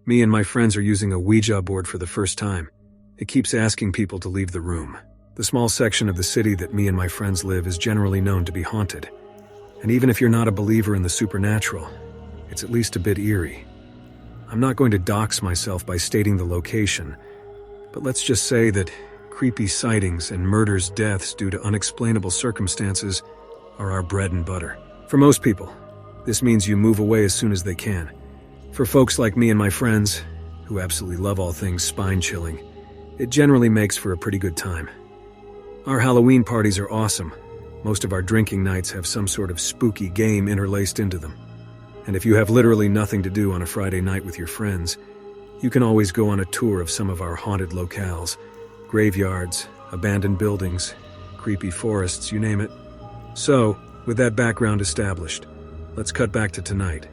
Me and my friends are using a Ouija board for the first time. It keeps asking people to leave the room. The small section of the city that me and my friends live is generally known to be haunted. And even if you're not a believer in the supernatural, it's at least a bit eerie. I'm not going to dox myself by stating the location, but let's just say that creepy sightings and murders, deaths due to unexplainable circumstances are our bread and butter. For most people, this means you move away as soon as they can. For folks like me and my friends, who absolutely love all things spine-chilling, it generally makes for a pretty good time. Our Halloween parties are awesome. Most of our drinking nights have some sort of spooky game interlaced into them. And if you have literally nothing to do on a Friday night with your friends, you can always go on a tour of some of our haunted locales, graveyards, abandoned buildings, creepy forests, you name it. So, with that background established, let's cut back to tonight.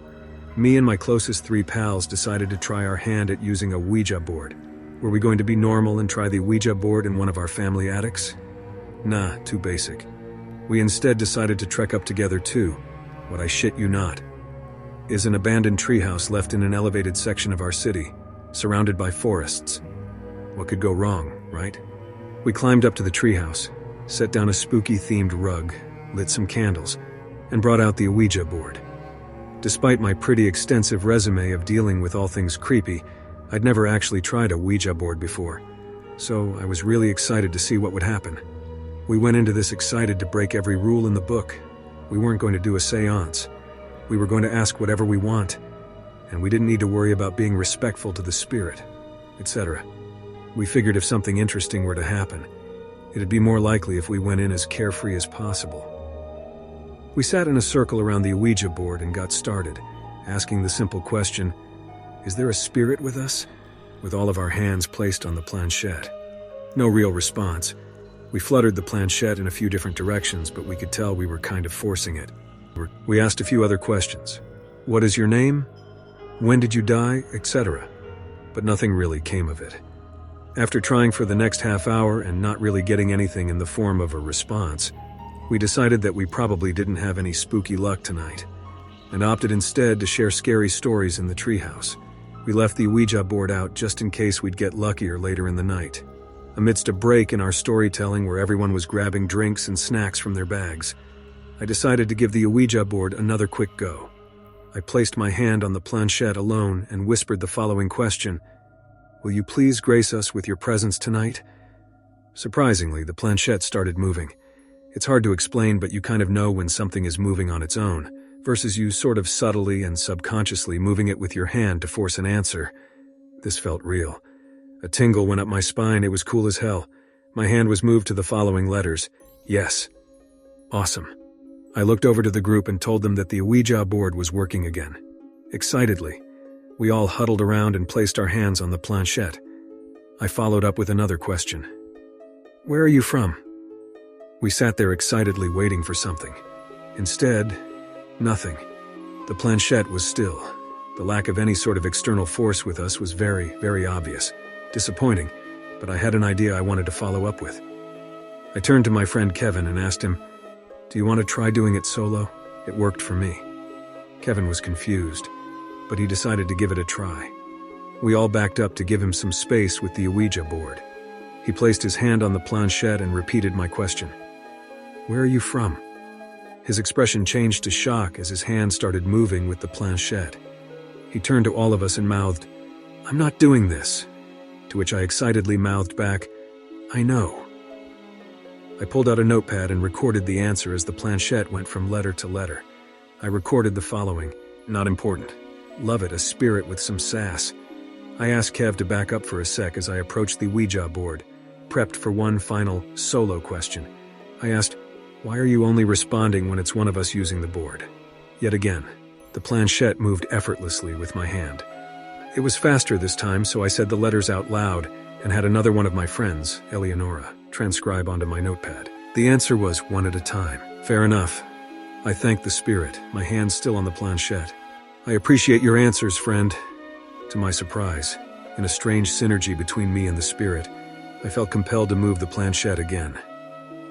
Me and my closest 3 pals decided to try our hand at using a Ouija board. Were we going to be normal and try the Ouija board in one of our family attics? Nah, too basic. We instead decided to trek up together too. What I shit you not is an abandoned treehouse left in an elevated section of our city, surrounded by forests. What could go wrong, right? We climbed up to the treehouse, set down a spooky-themed rug, lit some candles, and brought out the Ouija board. Despite my pretty extensive resume of dealing with all things creepy, I'd never actually tried a Ouija board before, so I was really excited to see what would happen. We went into this excited to break every rule in the book. We weren't going to do a seance. We were going to ask whatever we want, and we didn't need to worry about being respectful to the spirit, etc. We figured if something interesting were to happen, it'd be more likely if we went in as carefree as possible. We sat in a circle around the Ouija board and got started, asking the simple question, is there a spirit with us? With all of our hands placed on the planchette. No real response. We fluttered the planchette in a few different directions, but we could tell we were kind of forcing it. We asked a few other questions. What is your name? When did you die? Etc. But nothing really came of it. After trying for the next half hour and not really getting anything in the form of a response, we decided that we probably didn't have any spooky luck tonight, and opted instead to share scary stories in the treehouse. We left the Ouija board out just in case we'd get luckier later in the night. Amidst a break in our storytelling where everyone was grabbing drinks and snacks from their bags, I decided to give the Ouija board another quick go. I placed my hand on the planchette alone and whispered the following question, will you please grace us with your presence tonight? Surprisingly, the planchette started moving. It's hard to explain, but you kind of know when something is moving on its own, versus you sort of subtly and subconsciously moving it with your hand to force an answer. This felt real. A tingle went up my spine. It was cool as hell. My hand was moved to the following letters. Yes. Awesome. I looked over to the group and told them that the Ouija board was working again. Excitedly, we all huddled around and placed our hands on the planchette. I followed up with another question. Where are you from? We sat there excitedly waiting for something. Instead, nothing. The planchette was still. The lack of any sort of external force with us was very, very obvious. Disappointing, but I had an idea I wanted to follow up with. I turned to my friend Kevin and asked him, do you want to try doing it solo? It worked for me. Kevin was confused, but he decided to give it a try. We all backed up to give him some space with the Ouija board. He placed his hand on the planchette and repeated my question. Where are you from? His expression changed to shock as his hand started moving with the planchette. He turned to all of us and mouthed, I'm not doing this. To which I excitedly mouthed back, I know. I pulled out a notepad and recorded the answer as the planchette went from letter to letter. I recorded the following, not important. Love it, a spirit with some sass. I asked Kev to back up for a sec as I approached the Ouija board, prepped for one final solo question. I asked, why are you only responding when it's one of us using the board? Yet again, the planchette moved effortlessly with my hand. It was faster this time, so I said the letters out loud and had another one of my friends, Eleonora, transcribe onto my notepad. The answer was one at a time. Fair enough. I thanked the spirit, my hand still on the planchette. I appreciate your answers, friend. To my surprise, in a strange synergy between me and the spirit, I felt compelled to move the planchette again.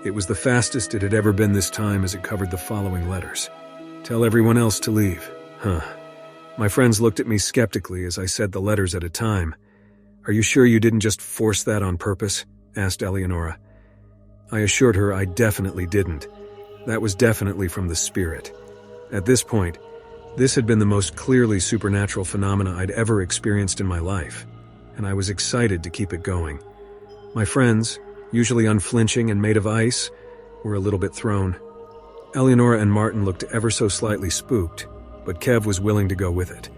It was the fastest it had ever been this time as it covered the following letters. Tell everyone else to leave. My friends looked at me skeptically as I said the letters at a time. "Are you sure you didn't just force that on purpose?" asked Eleonora. I assured her I definitely didn't. That was definitely from the spirit. At this point, this had been the most clearly supernatural phenomena I'd ever experienced in my life, and I was excited to keep it going. My friends, usually unflinching and made of ice, were a little bit thrown. Eleonora and Martin looked ever so slightly spooked, but Kev was willing to go with it.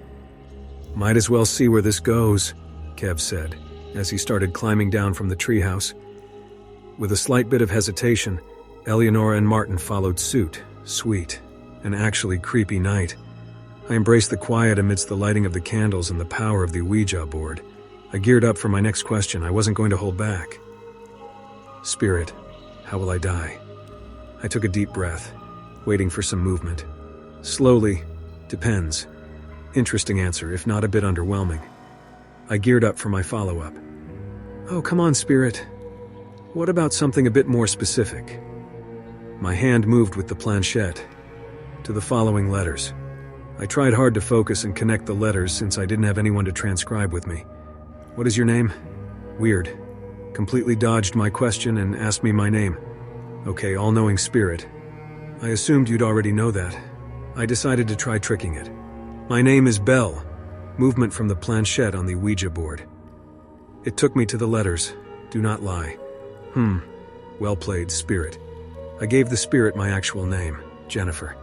"Might as well see where this goes," Kev said, as he started climbing down from the treehouse. With a slight bit of hesitation, Eleonora and Martin followed suit. Sweet, an actually creepy night. I embraced the quiet amidst the lighting of the candles and the power of the Ouija board. I geared up for my next question. I wasn't going to hold back. "Spirit, how will I die?" I took a deep breath, waiting for some movement. "Slowly. Depends." Interesting answer, if not a bit underwhelming. I geared up for my follow-up. "Oh, come on, Spirit. What about something a bit more specific?" My hand moved with the planchette to the following letters. I tried hard to focus and connect the letters since I didn't have anyone to transcribe with me. "What is your name?" Weird. Completely dodged my question and asked me my name. Okay, all-knowing spirit. I assumed you'd already know that. I decided to try tricking it. "My name is Belle." Movement from the planchette on the Ouija board. It took me to the letters. "Do not lie." Well played, spirit. I gave the spirit my actual name, Jennifer,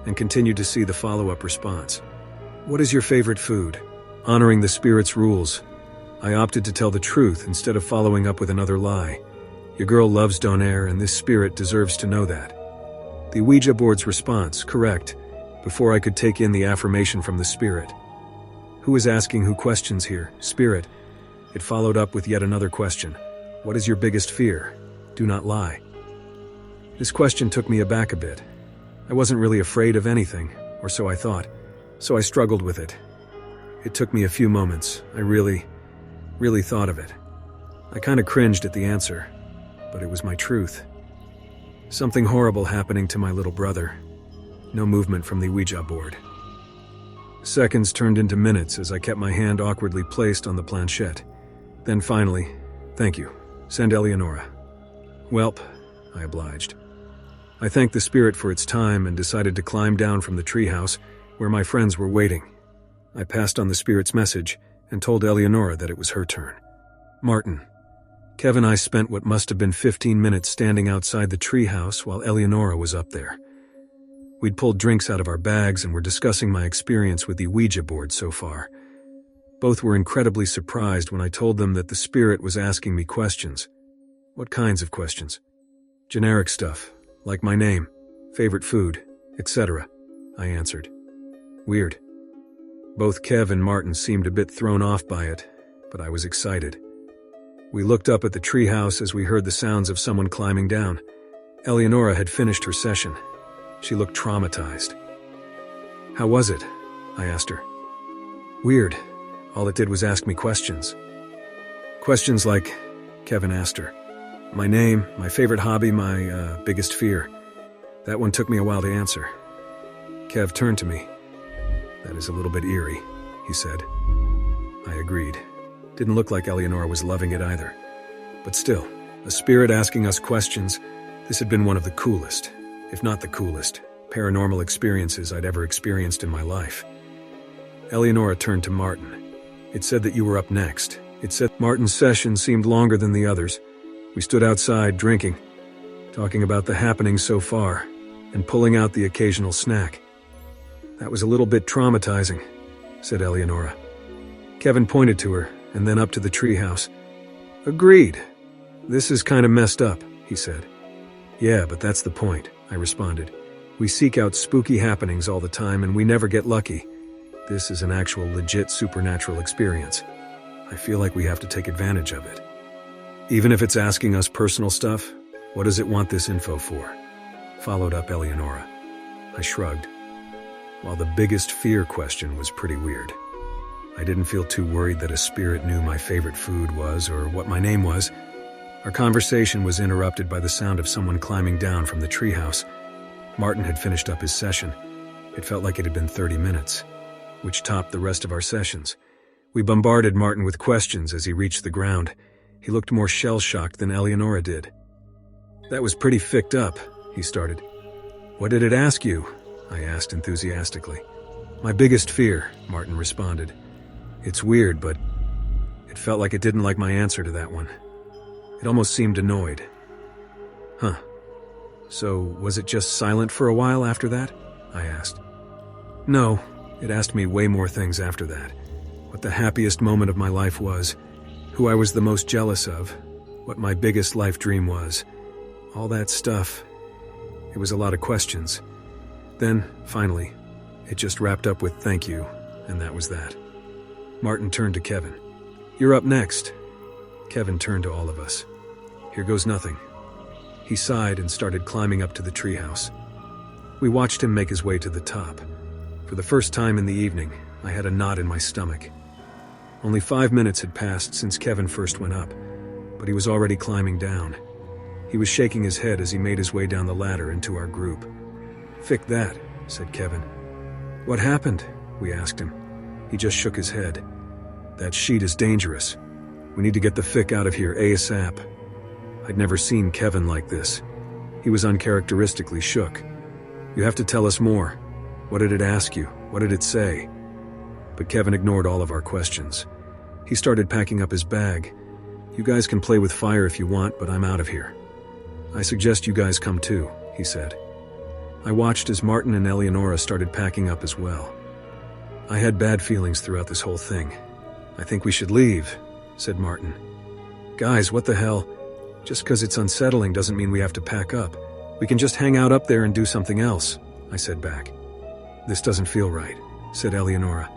and continued to see the follow-up response. "What is your favorite food?" Honoring the spirit's rules, I opted to tell the truth instead of following up with another lie. Your girl loves donair, and this spirit deserves to know that. The Ouija board's response, correct, before I could take in the affirmation from the spirit. Who is asking who questions here? Spirit. It followed up with yet another question. What is your biggest fear? Do not lie. This question took me aback a bit. I wasn't really afraid of anything, or so I thought, so I struggled with it. It took me a few moments. I really thought of it. I kind of cringed at the answer, but it was my truth. Something horrible happening to my little brother. No movement from the Ouija board. Seconds turned into minutes as I kept my hand awkwardly placed on the planchette. Then finally, "Thank you. Send Eleonora." "Welp," I obliged. I thanked the spirit for its time and decided to climb down from the treehouse where my friends were waiting. I passed on the spirit's message and told Eleonora that it was her turn. "Martin." Kev and I spent what must have been 15 minutes standing outside the treehouse while Eleonora was up there. We'd pulled drinks out of our bags and were discussing my experience with the Ouija board so far. Both were incredibly surprised when I told them that the spirit was asking me questions. What kinds of questions? Generic stuff, like my name, favorite food, etc., I answered. Weird. Both Kev and Martin seemed a bit thrown off by it, but I was excited. We looked up at the treehouse as we heard the sounds of someone climbing down. Eleonora had finished her session. She looked traumatized. "How was it?" I asked her. "Weird. All it did was ask me questions." Questions like, Kevin asked her, my name, my favorite hobby, my biggest fear. That one took me a while to answer. Kev turned to me. "That is a little bit eerie," he said. I agreed. Didn't look like Eleonora was loving it either. But still, a spirit asking us questions, this had been one of the coolest, if not the coolest, paranormal experiences I'd ever experienced in my life. Eleonora turned to Martin. "It said that you were up next." It said Martin's session seemed longer than the others. We stood outside drinking, talking about the happenings so far, and pulling out the occasional snack. "That was a little bit traumatizing," said Eleonora. Kevin pointed to her, and then up to the treehouse. "Agreed. This is kind of messed up," he said. "Yeah, but that's the point," I responded. "We seek out spooky happenings all the time and we never get lucky. This is an actual legit supernatural experience. I feel like we have to take advantage of it. Even if it's asking us personal stuff, what does it want this info for?" Followed up Eleonora. I shrugged. While the biggest fear question was pretty weird, I didn't feel too worried that a spirit knew my favorite food was or what my name was. Our conversation was interrupted by the sound of someone climbing down from the treehouse. Martin had finished up his session. It felt like it had been 30 minutes. which topped the rest of our sessions. We bombarded Martin with questions as he reached the ground. He looked more shell-shocked than Eleonora did. "That was pretty ficked up," he started. "What did it ask you?" I asked enthusiastically. "My biggest fear," Martin responded. "It's weird, but it felt like it didn't like my answer to that one. It almost seemed annoyed." "Huh. So, was it just silent for a while after that?" I asked. "No, it asked me way more things after that. What the happiest moment of my life was, who I was the most jealous of, what my biggest life dream was, all that stuff. It was a lot of questions. Then, finally, it just wrapped up with thank you, and that was that." Martin turned to Kevin. "You're up next." Kevin turned to all of us. "Here goes nothing." He sighed and started climbing up to the treehouse. We watched him make his way to the top. For the first time in the evening, I had a knot in my stomach. Only 5 minutes had passed since Kevin first went up, but he was already climbing down. He was shaking his head as he made his way down the ladder into our group. "Fick that," said Kevin. "What happened?" we asked him. He just shook his head. "That sheet is dangerous. We need to get the fick out of here ASAP." I'd never seen Kevin like this. He was uncharacteristically shook. "You have to tell us more. What did it ask you? What did it say?" But Kevin ignored all of our questions. He started packing up his bag. "You guys can play with fire if you want, but I'm out of here." "I suggest you guys come too," he said. I watched as Martin and Eleonora started packing up as well. I had bad feelings throughout this whole thing. "I think we should leave," said Martin. "Guys, what the hell? Just 'cause it's unsettling doesn't mean we have to pack up. We can just hang out up there and do something else," I said back. "This doesn't feel right," said Eleonora.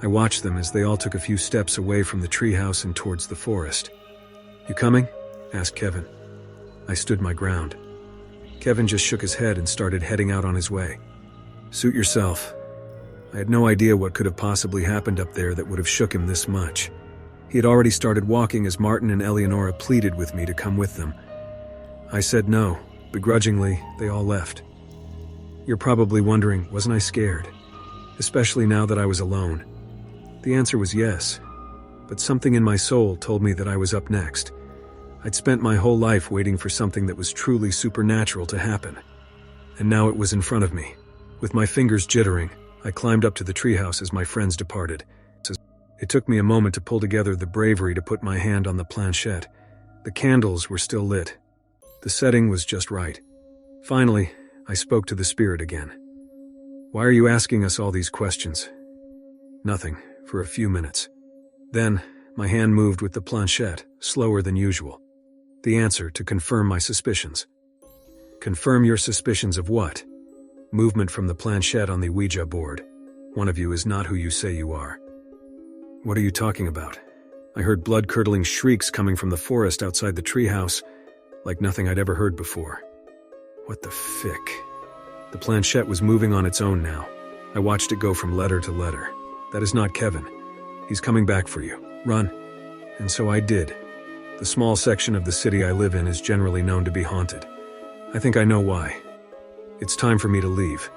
I watched them as they all took a few steps away from the treehouse and towards the forest. "You coming?" asked Kevin. I stood my ground. Kevin just shook his head and started heading out on his way. "Suit yourself." I had no idea what could have possibly happened up there that would have shook him this much. He had already started walking as Martin and Eleonora pleaded with me to come with them. I said no. Begrudgingly, they all left. You're probably wondering, wasn't I scared? Especially now that I was alone. The answer was yes, but something in my soul told me that I was up next. I'd spent my whole life waiting for something that was truly supernatural to happen. And now it was in front of me. With my fingers jittering, I climbed up to the treehouse as my friends departed. It took me a moment to pull together the bravery to put my hand on the planchette. The candles were still lit. The setting was just right. Finally, I spoke to the spirit again. "Why are you asking us all these questions?" "Nothing, for a few minutes." Then, my hand moved with the planchette, slower than usual. The answer to confirm my suspicions. "Confirm your suspicions of what?" Movement from the planchette on the Ouija board. "One of you is not who you say you are." "What are you talking about?" I heard blood-curdling shrieks coming from the forest outside the treehouse, like nothing I'd ever heard before. What the fick? The planchette was moving on its own now. I watched it go from letter to letter. "That is not Kevin. He's coming back for you. Run." And so I did. The small section of the city I live in is generally known to be haunted. I think I know why. It's time for me to leave.